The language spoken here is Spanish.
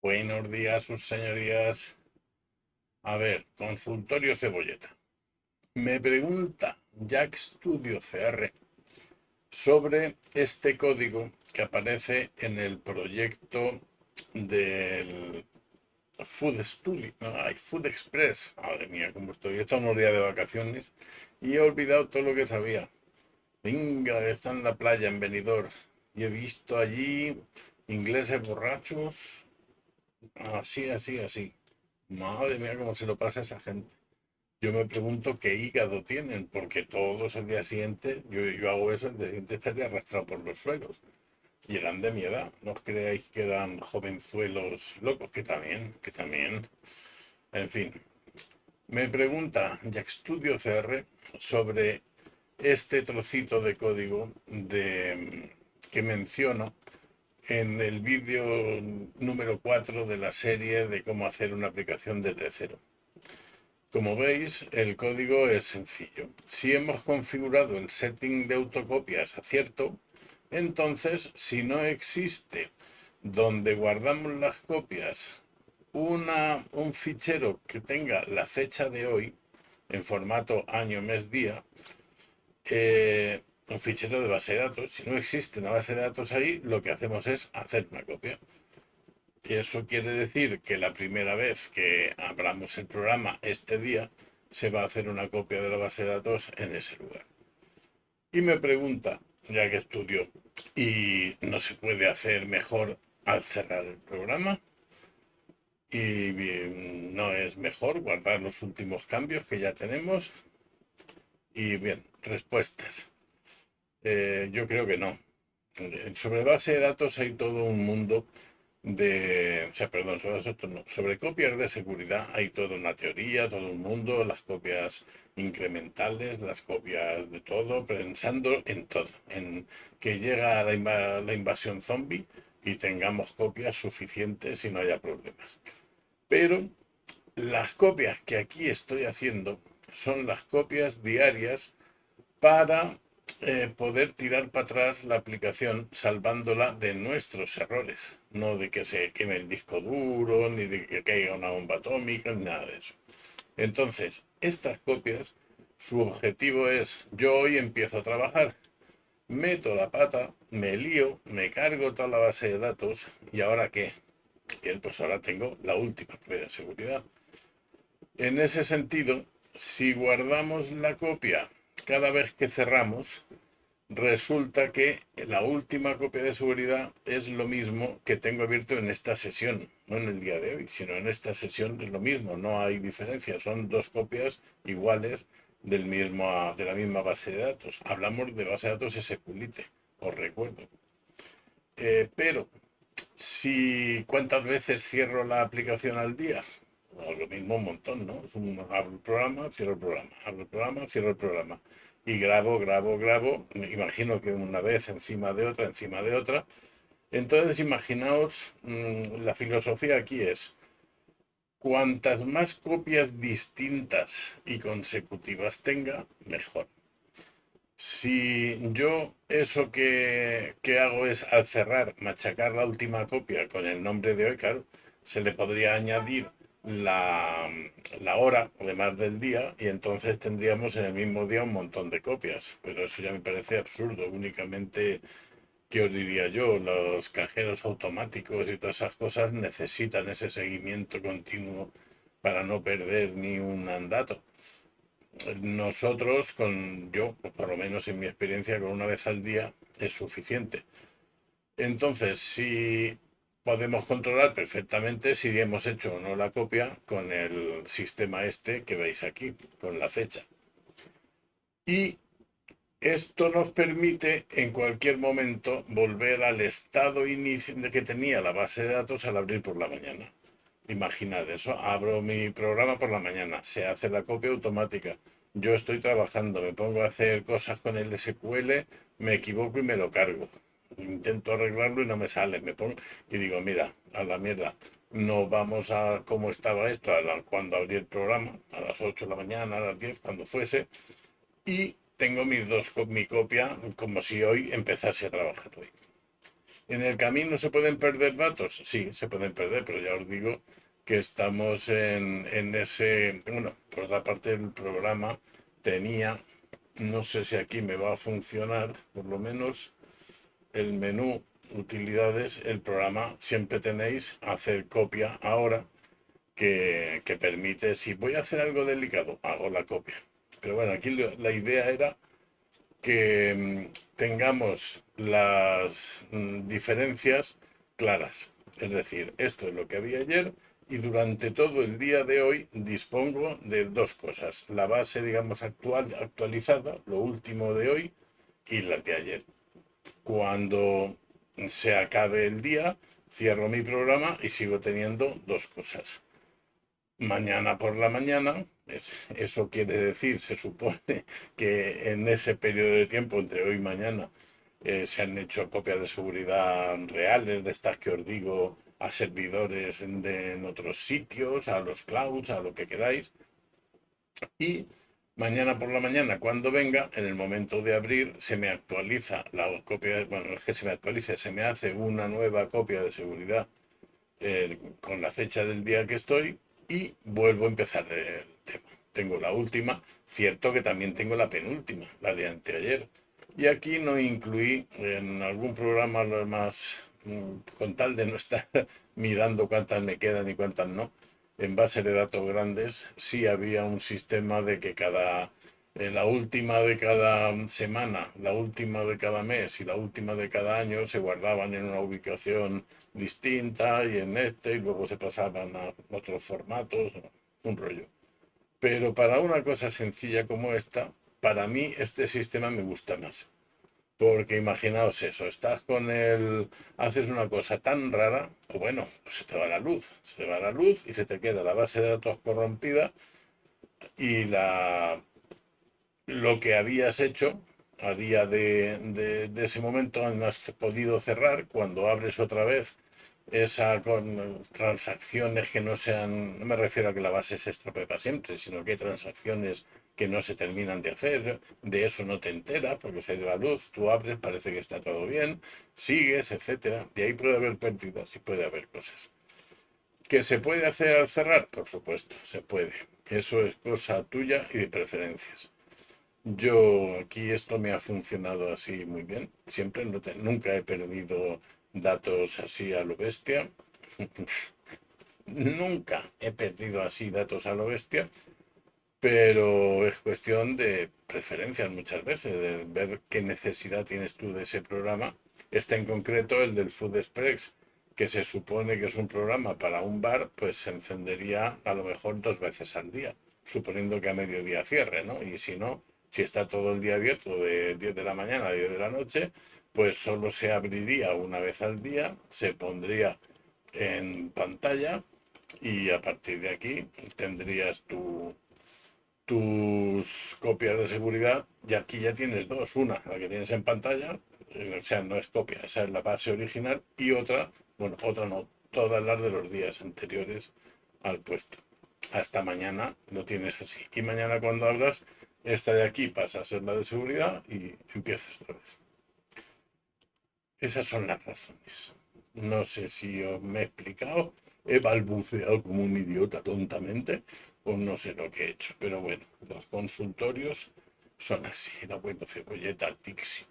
Buenos días, sus señorías. A ver, consultorio Cebolleta. Me pregunta Jack Studio CR sobre este código que aparece en el proyecto del Food Studio, no, hay Food Express. Madre mía, cómo estoy. He estado unos días de vacaciones y he olvidado todo lo que sabía. Venga, está en la playa en Benidorm y he visto allí ingleses borrachos. Así, así, así. Madre mía, cómo se lo pasa a esa gente. Yo me pregunto qué hígado tienen, porque todos el día siguiente, yo hago eso, el día siguiente estaría arrastrado por los suelos. Y eran de mi edad, no os creáis que eran jovenzuelos locos, que también. En fin, me pregunta Jackstudio CR sobre este trocito de código que menciono en el vídeo número 4 de la serie de cómo hacer una aplicación desde cero. Como veis, el código es sencillo. Si hemos configurado el setting de autocopias a cierto, entonces si no existe donde guardamos las copias un fichero que tenga la fecha de hoy en formato año, mes, día, un fichero de base de datos. Si no existe una base de datos ahí, lo que hacemos es hacer una copia. Y eso quiere decir que la primera vez que abramos el programa este día, se va a hacer una copia de la base de datos en ese lugar. Y me pregunta, ya que estudio, ¿y no se puede hacer mejor al cerrar el programa? ¿Y bien, no es mejor guardar los últimos cambios que ya tenemos? Y bien, respuestas. Yo creo que no. Sobre base de datos hay todo un mundo o sea, perdón, sobre eso no. Sobre copias de seguridad hay toda una teoría, todo un mundo, las copias incrementales, las copias de todo, pensando en todo, en que llega la invasión zombie y tengamos copias suficientes y no haya problemas. Pero las copias que aquí estoy haciendo son las copias diarias para poder tirar para atrás la aplicación salvándola de nuestros errores, no de que se queme el disco duro, ni de que caiga una bomba atómica, ni nada de eso. Entonces, estas copias, su objetivo es, yo hoy empiezo a trabajar, meto la pata, me lío, me cargo toda la base de datos, ¿y ahora qué? Bien, pues ahora tengo la última prueba de seguridad. En ese sentido, si guardamos la copia cada vez que cerramos, resulta que la última copia de seguridad es lo mismo que tengo abierto en esta sesión, no en el día de hoy, sino en esta sesión es lo mismo, no hay diferencia, son dos copias iguales de la misma base de datos. Hablamos de base de datos SQLite, os recuerdo. Pero si cuántas veces cierro la aplicación al día, pues lo mismo un montón, ¿no? Abro el programa, cierro el programa, abro el programa, cierro el programa. Y grabo, grabo, grabo, me imagino que una vez encima de otra, encima de otra. Entonces, imaginaos, la filosofía aquí es, cuantas más copias distintas y consecutivas tenga, mejor. Si yo eso que hago es al cerrar, machacar la última copia con el nombre de hoy, claro, se le podría añadir la, la hora, además del día, y entonces tendríamos en el mismo día un montón de copias. Pero eso ya me parece absurdo. Únicamente, ¿qué os diría yo? Los cajeros automáticos y todas esas cosas necesitan ese seguimiento continuo para no perder ni un dato. Nosotros, yo, pues por lo menos en mi experiencia, con una vez al día es suficiente. Entonces, si podemos controlar perfectamente si hemos hecho o no la copia con el sistema este que veis aquí, con la fecha. Y esto nos permite en cualquier momento volver al estado inicial que tenía la base de datos al abrir por la mañana. Imaginad eso, abro mi programa por la mañana, se hace la copia automática. Yo estoy trabajando, me pongo a hacer cosas con el SQL, me equivoco y me lo cargo. Intento arreglarlo y no me sale. Me pongo y digo, mira, a la mierda. No vamos a cómo estaba esto cuando abrí el programa, a las 8 de la mañana, a las 10, cuando fuese, y tengo mi copia como si hoy empezase a trabajar hoy. ¿En el camino se pueden perder datos? Sí, se pueden perder, pero ya os digo que estamos en ese... Bueno, por otra parte el programa tenía, no sé si aquí me va a funcionar, por lo menos el menú utilidades, el programa siempre tenéis hacer copia ahora que permite, si voy a hacer algo delicado, hago la copia. Pero bueno, aquí la idea era que tengamos las diferencias claras. Es decir, esto es lo que había ayer y durante todo el día de hoy dispongo de dos cosas. La base, digamos, actualizada, lo último de hoy y la de ayer. Cuando se acabe el día, cierro mi programa y sigo teniendo dos cosas. Mañana por la mañana, eso quiere decir, se supone que en ese periodo de tiempo, entre hoy y mañana, se han hecho copias de seguridad reales, de estas que os digo, a servidores en otros sitios, a los clouds, a lo que queráis. Y mañana por la mañana, cuando venga, en el momento de abrir, se me actualiza la copia, bueno, no es que se me actualice, se me hace una nueva copia de seguridad con la fecha del día que estoy y vuelvo a empezar el tema. Tengo la última, cierto que también tengo la penúltima, la de anteayer. Y aquí no incluí en algún programa lo más, con tal de no estar mirando cuántas me quedan y cuántas no, en base de datos grandes, sí había un sistema de que la última de cada semana, la última de cada mes y la última de cada año se guardaban en una ubicación distinta y en este, y luego se pasaban a otros formatos, un rollo. Pero para una cosa sencilla como esta, para mí este sistema me gusta más. Porque imaginaos eso, estás con haces una cosa tan rara, o bueno, se te va la luz, se te va la luz y se te queda la base de datos corrompida y lo que habías hecho a día de ese momento no has podido cerrar. Cuando abres otra vez esa con transacciones que no sean, no me refiero a que la base se estropee para siempre, sino que hay transacciones que no se terminan de hacer, de eso no te enteras porque se ha ido la luz, tú abres, parece que está todo bien, sigues, etcétera. De ahí puede haber pérdidas y puede haber cosas. ¿Que se puede hacer al cerrar? Por supuesto, se puede. Eso es cosa tuya y de preferencias. Yo aquí esto me ha funcionado así muy bien. Siempre nunca he perdido datos así a lo bestia. Nunca he perdido así datos a lo bestia, pero es cuestión de preferencias muchas veces, de ver qué necesidad tienes tú de ese programa. Este en concreto, el del Food Express, que se supone que es un programa para un bar, pues se encendería a lo mejor dos veces al día, suponiendo que a mediodía cierre, ¿no? Y si no, si está todo el día abierto de 10 de la mañana a 10 de la noche, pues solo se abriría una vez al día, se pondría en pantalla y a partir de aquí tendrías tus copias de seguridad y aquí ya tienes dos, una la que tienes en pantalla, o sea, no es copia, esa es la base original y otra, bueno, otra no, todas las de los días anteriores al puesto. Hasta mañana lo tienes así. Y mañana cuando abras, esta de aquí pasa a ser la de seguridad y empiezas otra vez. Esas son las razones. No sé si os me he explicado, he balbuceado como un idiota tontamente, o no sé lo que he hecho, pero bueno, los consultorios son así, la buena cebolleta Dixit.